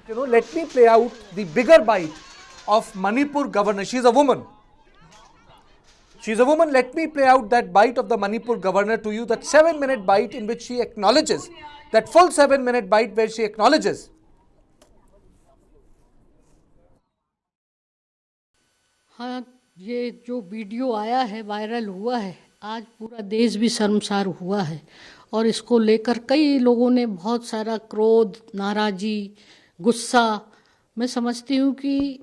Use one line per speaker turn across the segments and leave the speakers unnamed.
let me play out the bigger bite of Manipur governor. She's a woman. She's a woman. Let me play out that bite of the Manipur governor to you, that 7-minute bite in which she acknowledges, that full 7-minute bite where she acknowledges.
हाँ, ये जो video आया है, viral हुआ है, आज पूरा देश भी शर्मसार हुआ है और इसको लेकर कई लोगों ने बहुत सारा क्रोध, नाराज़ी, गुस्सा। मैं समझती हूँ कि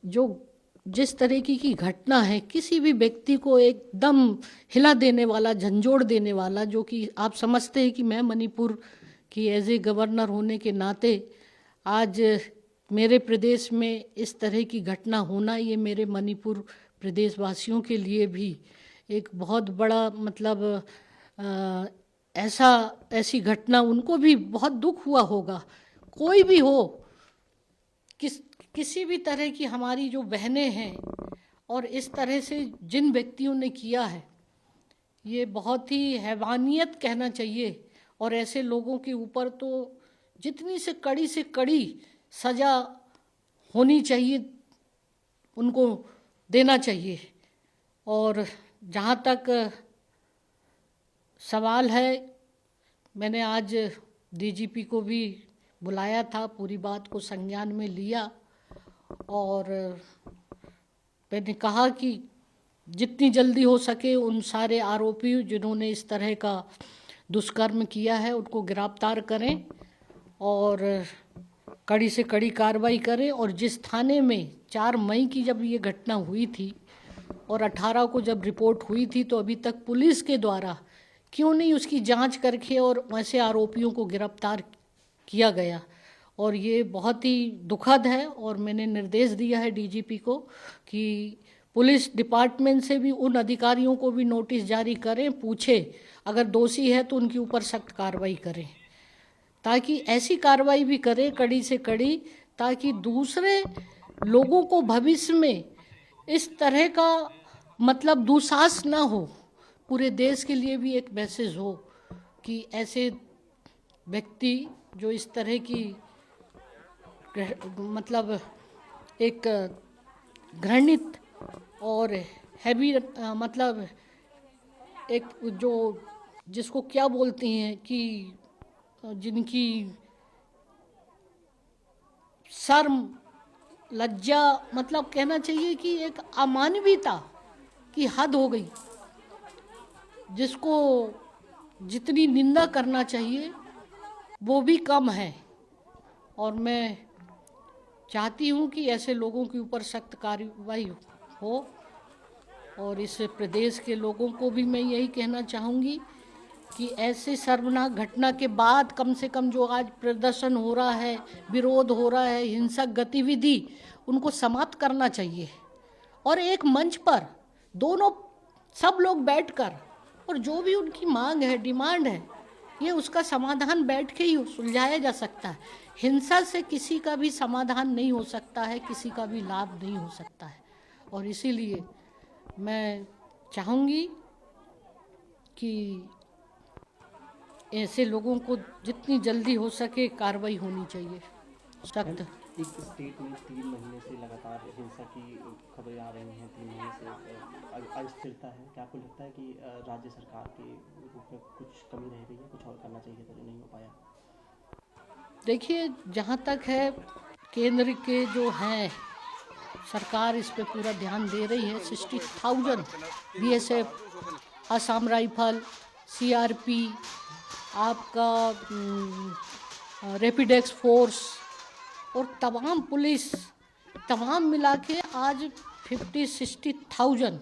जो जिस तरीके की घटना है, किसी भी व्यक्ति को एकदम हिला देने वाला, झंझोड़ देने वाला, जो कि आप समझते हैं कि मैं मणिपुर की एज ए गवर्नर होने के नाते आज मेरे प्रदेश में इस तरह की घटना होना, ये मेरे मणिपुर प्रदेशवासियों के लिए भी एक बहुत बड़ा मतलब ऐसी घटना उनको भी बहुत दुख हुआ होगा। कोई भी हो, किसी भी तरह की हमारी जो बहनें हैं और इस तरह से जिन व्यक्तियों ने किया है, ये बहुत ही हैवानियत कहना चाहिए। और ऐसे लोगों के ऊपर तो जितनी से कड़ी सज़ा होनी चाहिए, उनको देना चाहिए। और जहाँ तक सवाल है, मैंने आज डीजीपी को भी बुलाया था, पूरी बात को संज्ञान में लिया और मैंने कहा कि जितनी जल्दी हो सके उन सारे आरोपी जिन्होंने इस तरह का दुष्कर्म किया है उनको गिरफ्तार करें और कड़ी से कड़ी कार्रवाई करें। और जिस थाने में 4 मई की जब ये घटना हुई थी और 18 को जब रिपोर्ट हुई थी, तो अभी तक पुलिस के द्वारा क्यों नहीं उसकी जांच करके और ऐसे आरोपियों को गिरफ्तार किया गया। और ये बहुत ही दुखद है और मैंने निर्देश दिया है डीजीपी को कि पुलिस डिपार्टमेंट से भी उन अधिकारियों को भी नोटिस जारी करें, पूछे, अगर दोषी है तो उनके ऊपर सख्त कार्रवाई करें, ताकि ऐसी कार्रवाई भी करें कड़ी से कड़ी, ताकि दूसरे लोगों को भविष्य में इस तरह का मतलब दुस्साहस ना हो। पूरे देश के लिए भी एक मैसेज हो कि ऐसे व्यक्ति जो इस तरह की मतलब एक घृणित और हैवी मतलब एक जो जिसको क्या बोलते हैं कि जिनकी शर्म, लज्जा, मतलब कहना चाहिए कि एक अमानवीयता की हद हो गई, जिसको जितनी निंदा करना चाहिए वो भी कम है। और मैं चाहती हूँ कि ऐसे लोगों के ऊपर सख्त कार्रवाई हो। और इस प्रदेश के लोगों को भी मैं यही कहना चाहूँगी कि ऐसे शर्मनाक घटना के बाद कम से कम जो आज प्रदर्शन हो रहा है, विरोध हो रहा है, हिंसक गतिविधि, उनको समाप्त करना चाहिए। और एक मंच पर दोनों सब लोग बैठकर और जो भी उनकी मांग है, डिमांड है, ये उसका समाधान बैठ के ही सुलझाया जा सकता है। हिंसा से किसी का भी समाधान नहीं हो सकता है, किसी का भी लाभ नहीं हो सकता है। और इसीलिए मैं चाहूँगी कि ऐसे लोगों को जितनी जल्दी हो सके कार्रवाई होनी चाहिए, सख्त।
एक स्टेट में 3 महीने से लगातार हिंसा की खबरें आ रही हैं, 3 महीने से अस्थिरता है। क्या आपको लगता है कि राज्य सरकार के रूप में कुछ कमी रह गई है, कुछ और करना चाहिए था जो नहीं हो पाया?
देखिए, जहाँ तक है केंद्र के जो हैं, सरकार इस पे पूरा ध्यान दे रही है। 60,000 BSF, असम राइफल, CRP, आपका रैपिड एक्स फोर्स और तमाम पुलिस, तमाम मिला के आज 50-60,000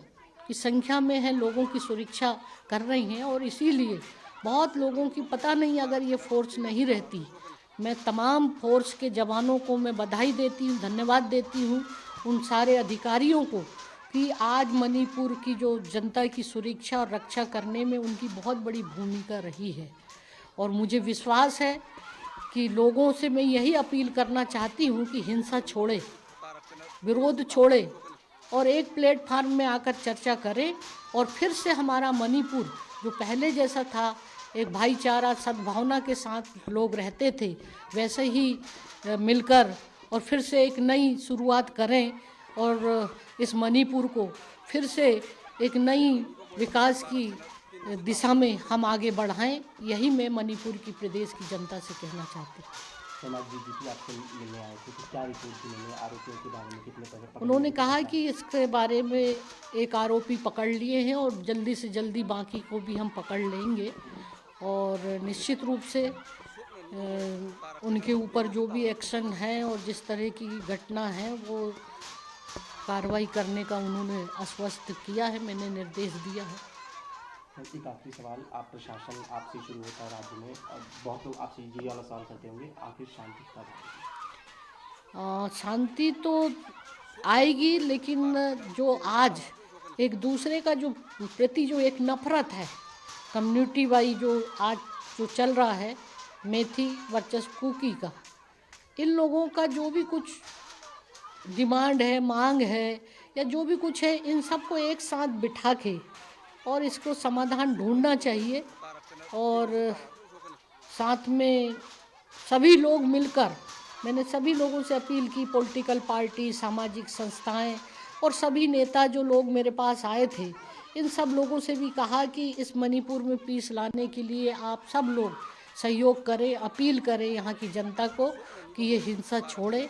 की संख्या में है, लोगों की सुरक्षा कर रही हैं। और इसीलिए बहुत लोगों की पता नहीं, अगर ये फोर्स नहीं रहती, मैं तमाम फोर्स के जवानों को मैं बधाई देती हूँ, धन्यवाद देती हूँ उन सारे अधिकारियों को कि आज मणिपुर की जो जनता की सुरक्षा और रक्षा करने में उनकी बहुत बड़ी भूमिका रही है। और मुझे विश्वास है कि लोगों से मैं यही अपील करना चाहती हूँ कि हिंसा छोड़े, विरोध छोड़े और एक प्लेटफार्म में आकर चर्चा करें और फिर से हमारा मणिपुर जो पहले जैसा था, एक भाईचारा सद्भावना के साथ लोग रहते थे, वैसे ही मिलकर और फिर से एक नई शुरुआत करें और इस मणिपुर को फिर से एक नई विकास की दिशा में हम आगे बढ़ाएं, यही मैं मणिपुर की प्रदेश की जनता से कहना चाहती हूँ।
समाज डीजीपी आपसे मिलने आए थे, तो क्या रिपोर्ट थी? उन्होंने आरोपियों के बारे में कितने पैसे
उन्होंने कहा कि इसके बारे में एक आरोपी पकड़ लिए हैं और जल्दी से जल्दी बाकी को भी हम पकड़ लेंगे और निश्चित रूप से उनके ऊपर जो भी एक्शन है और जिस तरह की घटना है वो कार्रवाई करने का उन्होंने आश्वस्त किया है, मैंने निर्देश दिया है।
एक आखिरी सवाल, आप प्रशासन आपसे शुरू होता है राज्य में, और बहुत लोग आपसे ये वाला सवाल करते होंगे, आखिर शांति कब आएगी?
शांति तो आएगी, लेकिन जो आज एक दूसरे का जो प्रति जो एक नफरत है कम्युनिटी वाइज जो आज जो चल रहा है, मेथी वर्सेस कुकी का, इन लोगों का जो भी कुछ डिमांड है, मांग है या जो भी कुछ है, इन सबको एक साथ बिठा के और इसको समाधान ढूंढना चाहिए और साथ में सभी लोग मिलकर, मैंने सभी लोगों से अपील की, पॉलिटिकल पार्टी, सामाजिक संस्थाएं और सभी नेता जो लोग मेरे पास आए थे, इन सब लोगों से भी कहा कि इस मणिपुर में पीस लाने के लिए आप सब लोग सहयोग करें, अपील करें यहाँ की जनता को कि ये हिंसा छोड़े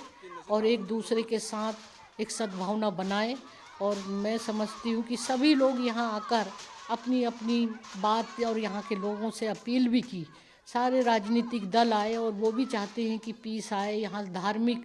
और एक दूसरे के साथ एक सद्भावना बनाए। और मैं समझती हूँ कि सभी लोग यहाँ आकर अपनी अपनी बात और यहाँ के लोगों से अपील भी की, सारे राजनीतिक दल आए और वो भी चाहते हैं कि पीस आए। यहाँ धार्मिक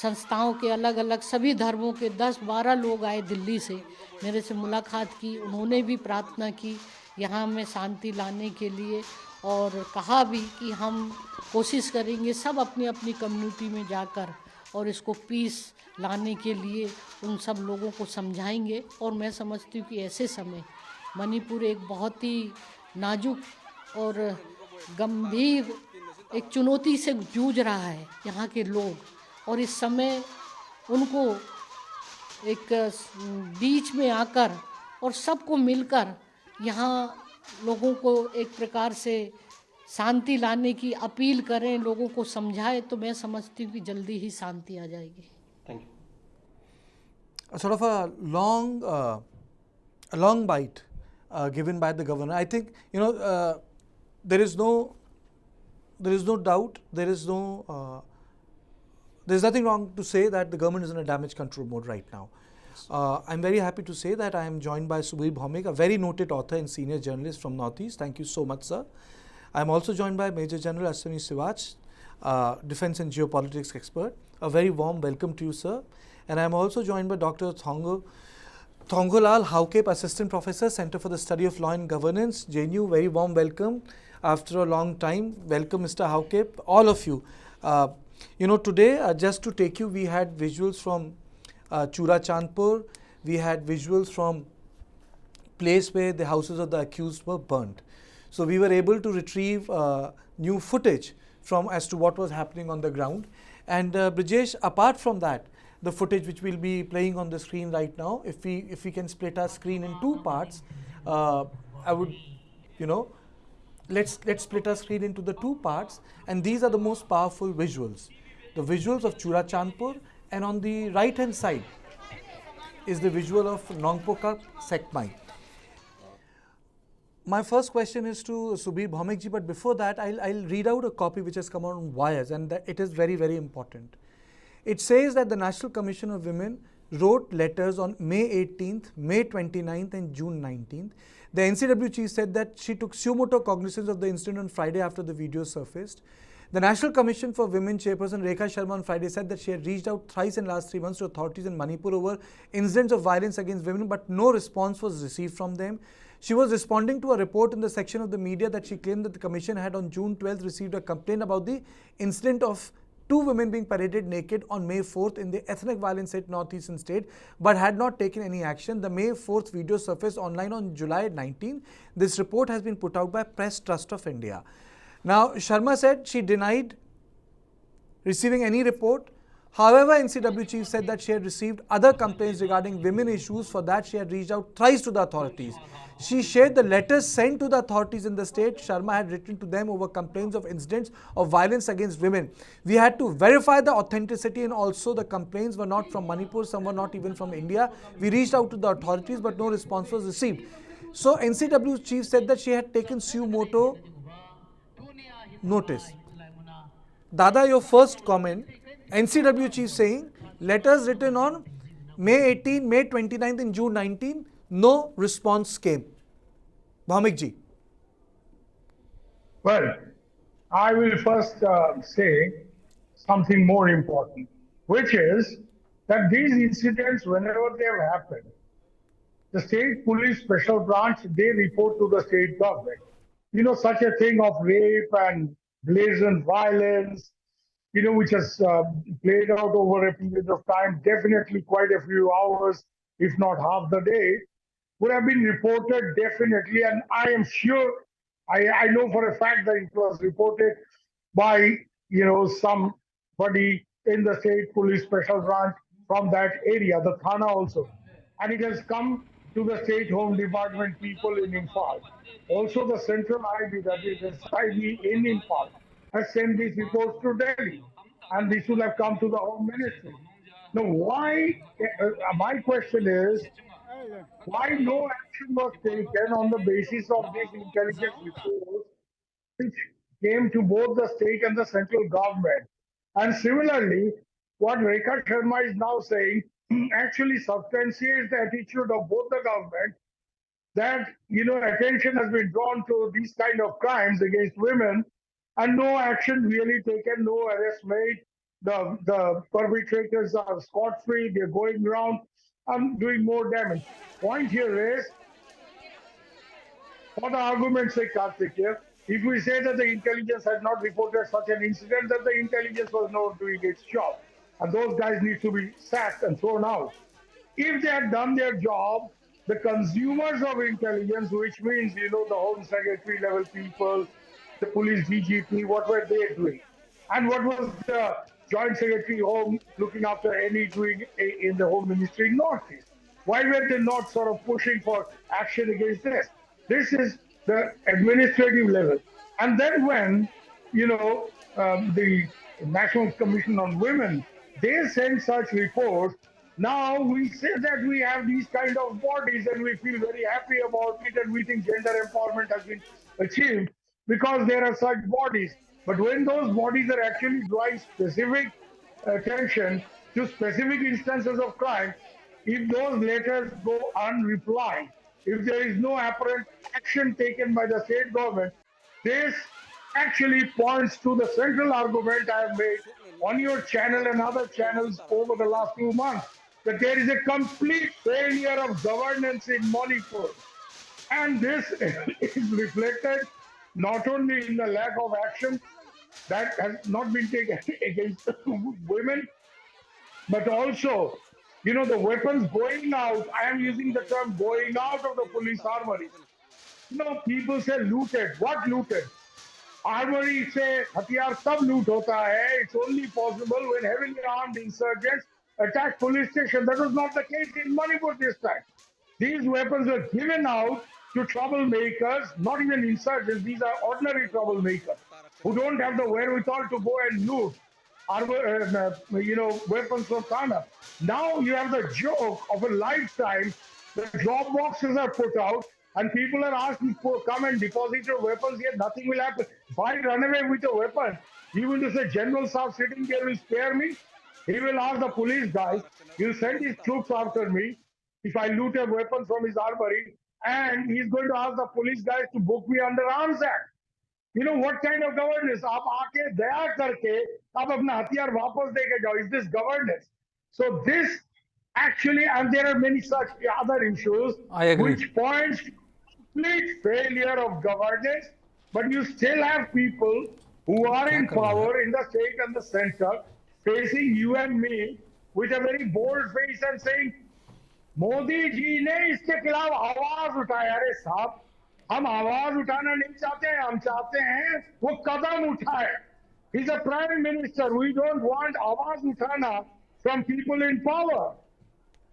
संस्थाओं के अलग अलग सभी धर्मों के 10-12 लोग आए दिल्ली से, मेरे से मुलाकात की, उन्होंने भी प्रार्थना की यहाँ में शांति लाने के लिए और कहा भी कि हम कोशिश करेंगे सब अपनी अपनी कम्युनिटी में जाकर और इसको पीस लाने के लिए उन सब लोगों को समझाएंगे। और मैं समझती हूँ कि ऐसे समय मणिपुर एक बहुत ही नाजुक और गंभीर एक चुनौती से जूझ रहा है यहाँ के लोग, और इस समय उनको एक बीच में आकर और सबको मिलकर यहाँ लोगों को एक प्रकार से शांति लाने की अपील करें, लोगों को समझाएं, तो मैं समझती हूँ कि जल्दी ही शांति आ जाएगी।
Thank you.
A sort of a long bite given by the governor. I think there is no doubt, there's nothing wrong to say that the government is in a damage control mode right now. I'm very happy to say that I am joined by Subir Bhaumik, a very noted author and senior journalist from Northeast. Thank you so much, sir. I'm also joined by Major General Ashwini Sivach, defense and geopolitics expert. A very warm welcome to you, sir. And I'm also joined by Dr. Thongolal Haukep, Assistant Professor, Center for the Study of Law and Governance, JNU. Very warm welcome after a long time. Welcome, Mr. Haukep, all of you. Today, just to take you, we had visuals from Churachandpur. We had visuals from place where the houses of the accused were burnt. So we were able to retrieve new footage from as to what was happening on the ground. And Brijesh, apart from that, the footage which we'll be playing on the screen right now, if we can split our screen in two parts, I would, let's split our screen into the two parts, and these are the most powerful visuals. The visuals of Churachandpur, and on the right hand side is the visual of Nongpoka Sekmai. My first question is to Subir Bhaumik ji, but before that I'll read out a copy which has come out on wires, and that it is very, very important. It says that the National Commission of Women wrote letters on May 18th, May 29th and June 19th. The NCW chief said that she took moto cognizance of the incident on Friday after the video surfaced. The National Commission for Women chairperson Rekha Sharma on Friday said that she had reached out thrice in the last 3 months to authorities in Manipur over incidents of violence against women, but no response was received from them. She was responding to a report in the section of the media that she claimed that the commission had on June 12th received a complaint about the incident of 2 women being paraded naked on May 4th in the ethnic violence hit northeastern state, but had not taken any action. The May 4th video surfaced online on July 19th. This report has been put out by Press Trust of India. Now, Sharma said she denied receiving any report However, NCW chief said that she had received other complaints regarding women issues. For that, she had reached out thrice to the authorities. She shared the letters sent to the authorities in the state. Sharma had written to them over complaints of incidents of violence against women. We had to verify the authenticity, and also the complaints were not from Manipur, some were not even from India. We reached out to the authorities, but no response was received. So NCW chief said that she had taken moto notice. Dada, your first comment, NCW chief saying, letters written on May 18, May 29th and June 19, no response came. Bhaumik ji.
Well, I will first say something more important, which is that these incidents, whenever they have happened, the state police special branch, they report to the state government. You know, such a thing of rape and blazing violence, you know, which has played out over a period of time, definitely quite a few hours, if not half the day, would have been reported definitely. And I am sure, I know for a fact that it was reported by, you know, somebody in the state police special branch from that area, the Thana also. And it has come to the state home department people in Imphal. Also, the central IB, that is SIB in Imphal, has sent these reports to Delhi. And this will have come to the home ministry. Now, why? My question is, why no action was taken on the basis of these intelligence reports which came to both the state and the central government? And similarly, what Rekha Sharma is now saying actually substantiates the attitude of both the government that, you know, attention has been drawn to these kind of crimes against women and no action really taken, no arrest made. The perpetrators are scot-free, they're going around and doing more damage. Point here is, for the argument's sake, Karthik here, if we say that the intelligence has not reported such an incident, that the intelligence was not doing its job. And those guys need to be sacked and thrown out. If they had done their job, the consumers of intelligence, which means, you know, the Home Secretary level people, the police DGP, what were they doing? And what was the Joint Secretary Home looking after any doing in the Home Ministry in Northeast? Why were they not sort of pushing for action against this? This is the administrative level. And then when, you know, the National Commission on Women, they send such reports, now we say that we have these kind of bodies and we feel very happy about it and we think gender empowerment has been achieved because there are such bodies. But when those bodies are actually drawing specific attention to specific instances of crime, if those letters go unreplied, if there is no apparent action taken by the state government, this actually points to the central argument I have made on your channel and other channels over the last few months, that there is a complete failure of governance in Manipur. And this is reflected not only in the lack of action that has not been taken against women, but also, you know, the weapons going out. I am using the term going out of the police armory. You know, people say looted. What looted? Armory से हथियार तब लूट होता है. It's only possible when heavily armed insurgents attack police station. That was not the case in Manipur this time. These weapons were given out to troublemakers, not even insurgents. These are ordinary troublemakers who don't have the wherewithal to go and loot you know, weapons from Thana. Now you have the joke of a lifetime. The drop boxes are put out and people are asked to come and deposit your weapons here. Nothing will happen. If I run away with a weapon, he will just say, General Saab sitting there will spare me. He will ask the police guys, he'll send his troops after me if I loot a weapon from his armory, and he's going to ask the police guys to book me under Arms Act. You know what kind of governance? आप आके दया करके आप अपना हथियार वापस देके जाओ. Is this governance? So this actually, and there are many such other issues which points to complete failure of governance. But you still have people who are in power in the state and the center facing you and me with a very bold face and saying, Modi ji ने इसके खिलाफ आवाज उठाया. अरे साहब, हम आवाज उठाना नहीं चाहते हैं, हम चाहते हैं वो कदम उठाए. He's a prime minister. We don't want Awaz Uthana from people in power.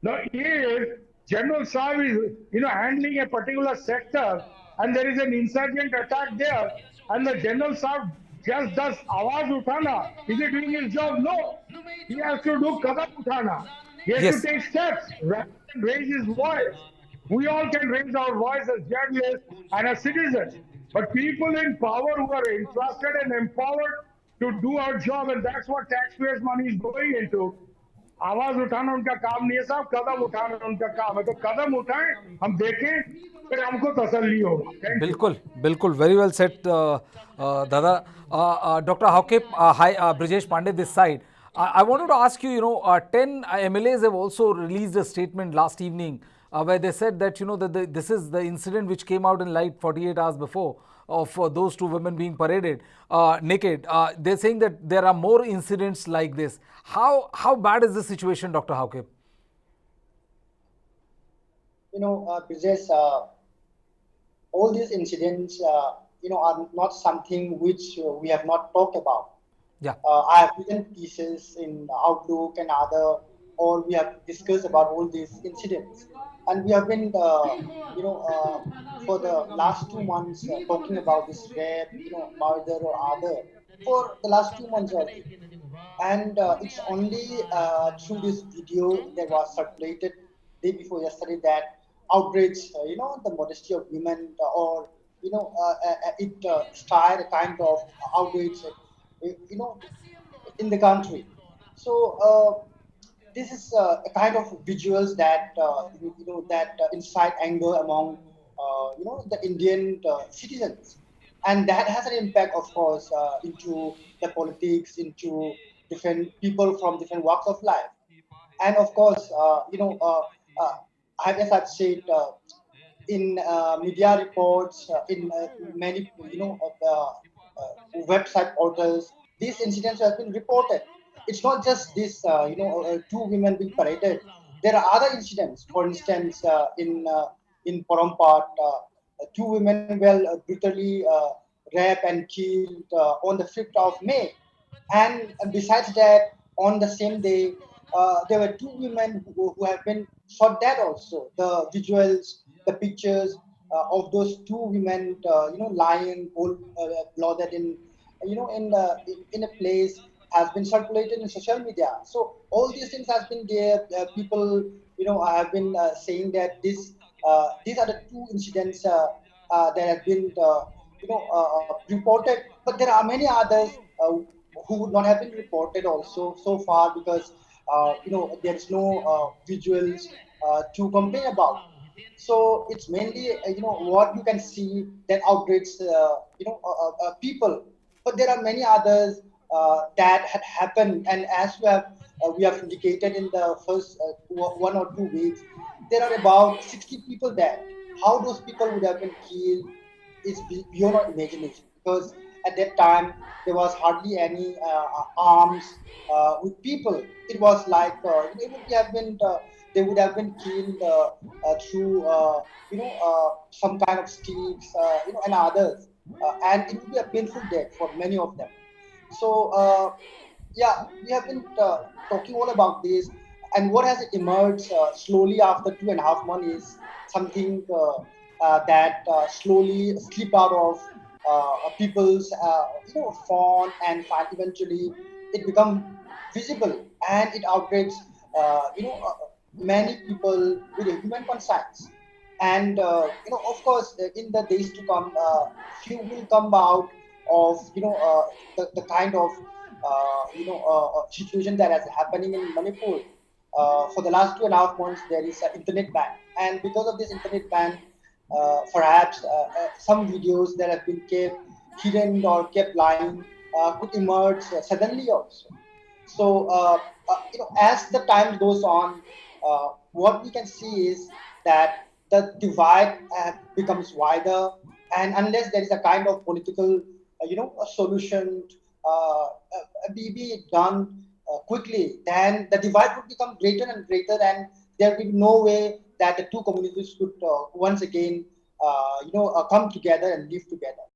Now, if General Saab is, handling a particular sector and there is an insurgent attack there, and the General Saab just does Awaz Uthana, is he doing his job? No. He has to do Kadam Uthana. He has to
Yes.
take steps rather than raise his voice. We all can raise our voice as journalists and as citizens. But people in power who are entrusted and empowered to do our job, and that's what taxpayers' money is going into. आवाज उठाना उनका काम नहीं है साहब, कदम उठाना उनका काम है, तो कदम उठाएं, हम देखें, फिर हमको तसल्ली होगा. Thank you.
बिल्कुल बिल्कुल, very well said, Dada. Dr. Hawkip, hi, Brijesh Pandey this side. I wanted to ask you, 10 MLAs have also released a statement last evening where they said that, that this is the incident which came out in light 48 hours before of those two women being paraded naked. They're saying that there are more incidents like this. How bad is the situation, Dr. Hawkip?
Brijesh, all these incidents, are not something which we have not talked about.
Yeah.
I have written pieces in Outlook and other, or we have discussed about all these incidents, and we have been, for the last 2 months talking about this rape, murder or other, for the last 2 months only, and it's only through this video that was circulated day before yesterday that outrage, the modesty of women, or it started a kind of outrage, you know, in the country. So this is a kind of visuals that that incite anger among the Indian citizens, and that has an impact, of course, into the politics, into different people from different walks of life, and of course, as I've said, in media reports, in many website portals, these incidents have been reported. It's not just this, two women being paraded. There are other incidents. For instance, in Porompat, two women were brutally raped and killed on the 5th of May. And besides that, on the same day, there were two women who have been shot dead also. The visuals, the pictures of those two women, lying, cold blooded in, in a place has been circulated in social media. So all these things has been there. People, have been saying that these are the two incidents that have been, reported. But there are many others who would not have been reported also so far because there is no visuals to complain about. So it's mainly what you can see that outrages people, but there are many others that had happened, and as we have indicated in the first 1 or 2 weeks, there are about 60 people there. How those people would have been killed is beyond our imagination, because at that time there was hardly any arms with people. It was like they would have been killed through some kind of sticks, and others, and it would be a painful death for many of them. So yeah, we have been talking all about this, and what has emerged slowly after 2.5 months is something that slowly slip out of people's phone, and eventually it become visible, and it outrages many people with a human conscience. And of course, in the days to come, few will come out of the kind of situation that is happening in Manipur. For the last 2.5 months, there is an internet ban, and because of this internet ban, perhaps some videos that have been kept hidden or kept lying could emerge suddenly also. So as the time goes on, what we can see is that the divide becomes wider, and unless there is a kind of political, a solution be done quickly, then the divide would become greater and greater, and there will be no way that the two communities could once again, come together and live together.